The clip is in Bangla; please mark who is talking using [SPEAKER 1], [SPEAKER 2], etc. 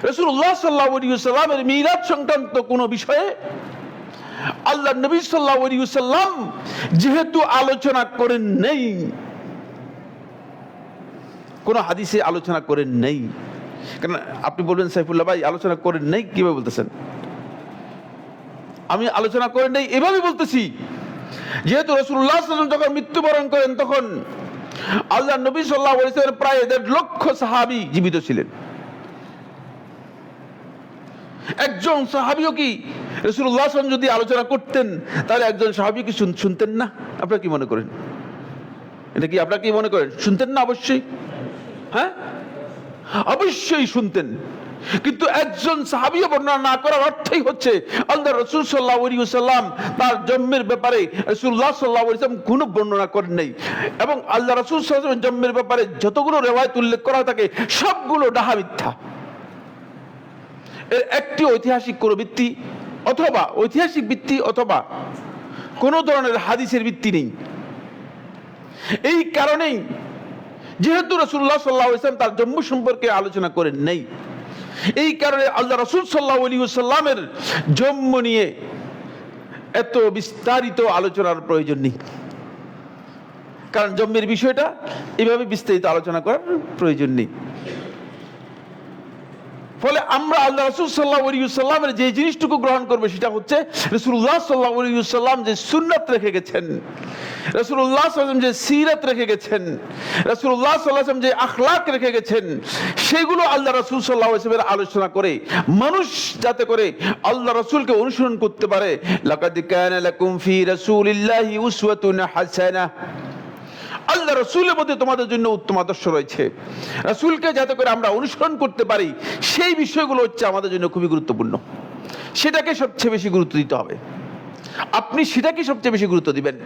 [SPEAKER 1] রাসূলুল্লাহ সাল্লাল্লাহু আলাইহি ওয়াসাল্লামের মিরাজ সংক্রান্ত কোন বিষয়ে আল্লাহ নবী সাল্লাল্লাহু আলাইহি ওয়াসাল্লাম যেহেতু আলোচনা করেন নেই, কোন হাদিসে আলোচনা করেন নেই। কারণ আপনি বলবেন সাইফুল্লাহ ভাই আলোচনা করেন নেই কিভাবে বলতেছেন? আমি আলোচনা করেন নেই এভাবে বলতেছি, যেহেতু রাসূলুল্লাহ সাল্লাল্লাহু আলাইহি ওয়াসাল্লাম যখন মৃত্যুবরণ করেন তখন আল্লাহ নবী সাল্লাল্লাহু আলাইহি ওয়াসাল্লাম প্রায় 1.5 লক্ষ সাহাবী জীবিত ছিলেন। একজন সাহাবীও কি রাসূলুল্লাহ সাল্লাল্লাহু আলাইহি ওয়াসাল্লাম যদি আলোচনা করতেন তাহলে একজন সাহাবী কি শুনতেন না? আপনারা কি মনে করেন? এটা কি আপনারা কি মনে করেন? শুনতেন না? অবশ্যই, হ্যাঁ অবশ্যই শুনতেন। কিন্তু একজন সাহাবীও বর্ণনা না করার অর্থই হচ্ছে আল্লাহ রাসূল সাল্লাল্লাহু আলাইহি ওয়াসাল্লাম তার জন্মের ব্যাপারে রাসূলুল্লাহ সাল্লাল্লাহু আলাইহি ওয়াসাল্লাম কোনো বর্ণনা করেন নাই। এবং আল্লাহ রাসূল সাল্লাল্লাহু আলাইহি ওয়াসাল্লাম জন্মের ব্যাপারে যতগুলো রিওয়ায়াত উল্লেখ করা থাকে সবগুলো ডাহা মিথ্যা। এর একটি ঐতিহাসিক কোন ভিত্তি অথবা ঐতিহাসিক ভিত্তি অথবা কোন ধরনের হাদিসের ভিত্তি নেই। এই কারণেই যেহেতু রাসূলুল্লাহ সাল্লাল্লাহু আলাইহি ওয়াসাল্লাম তার জন্ম সম্পর্কে আলোচনা করেন নাই, এই কারণে আল্লাহ রাসূল সাল্লাল্লাহু আলাইহি ওয়াসাল্লামের জন্ম নিয়ে এত বিস্তারিত আলোচনার প্রয়োজন নেই। কারণ জন্মের বিষয়টা এভাবে বিস্তারিত আলোচনা করার প্রয়োজন নেই। ফলে আমরা আল্লাহ রাসূল সাল্লাল্লাহু আলাইহি ওয়াসাল্লামের যে জিনিসটুকু গ্রহণ করব সেটা হচ্ছে রাসূলুল্লাহ সাল্লাল্লাহু আলাইহি ওয়াসাল্লাম যে সুন্নাত রেখে গেছেন, রাসূলুল্লাহ সাল্লাল্লাহু আলাইহি ওয়াসাল্লাম যে সিরাত রেখে গেছেন, রাসূলুল্লাহ সাল্লাল্লাহু আলাইহি ওয়াসাল্লাম যে আখলাক রেখে গেছেন, সেগুলো আল্লাহ রাসূল সাল্লাল্লাহু আলাইহি ওয়াসাল্লামের আলোচনা করে মানুষ যাতে করে আল্লাহ রাসূলকে অনুসরণ করতে পারে। লাকাদ কানা লাকুম ফি রাসূলিল্লাহি উসওয়াতুন হাসানাহ, আল্লাহ রাসূলের মধ্যে তোমাদের জন্য উত্তম আদর্শ রয়েছে। রাসূলকে যাতে করে আমরা অনুসরণ করতে পারি সেই বিষয়গুলো হচ্ছে আমাদের জন্য খুবই গুরুত্বপূর্ণ। সেটাকে সবচেয়ে বেশি গুরুত্ব দিতে হবে। আপনি সেটাকে সবচেয়ে বেশি গুরুত্ব দিবেন।